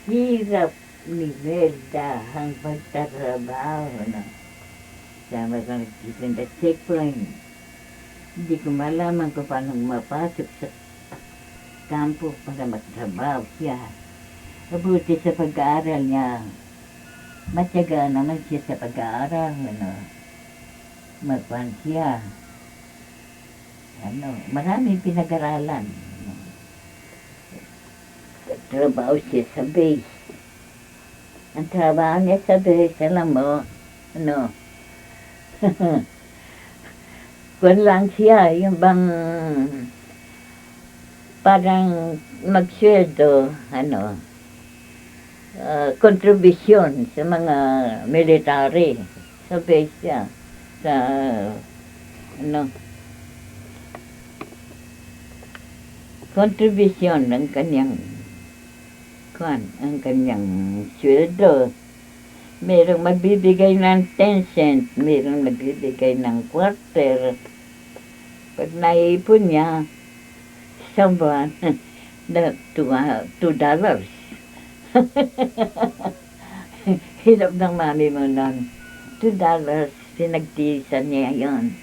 Hirap ni Melda ang pagtatrabaho na sama ka nagtitinda checkpoint. Hindi ko malaman kung paano mapasok sa kampo para magtrabaho siya. Mabuti sa pag-aaral niya. Matyaga naman siya sa pag-aaral. Magpan siya. Maraming pinag-aralan. Trabaho siya sa base. Ang trabaho niya sa base, alam mo, kung lang siya, yung bang parang magsweldo, kontribusyon sa mga military sa base siya, sa, kontribusyon ng kanyang ang kanyang sweldo. Merong magbibigay ng 10 cents, merong magbibigay ng quarter. Pag naipon niya, isang buwan, $2. Hirap ng mami mo nun. $2, pinagtiisan niya yon.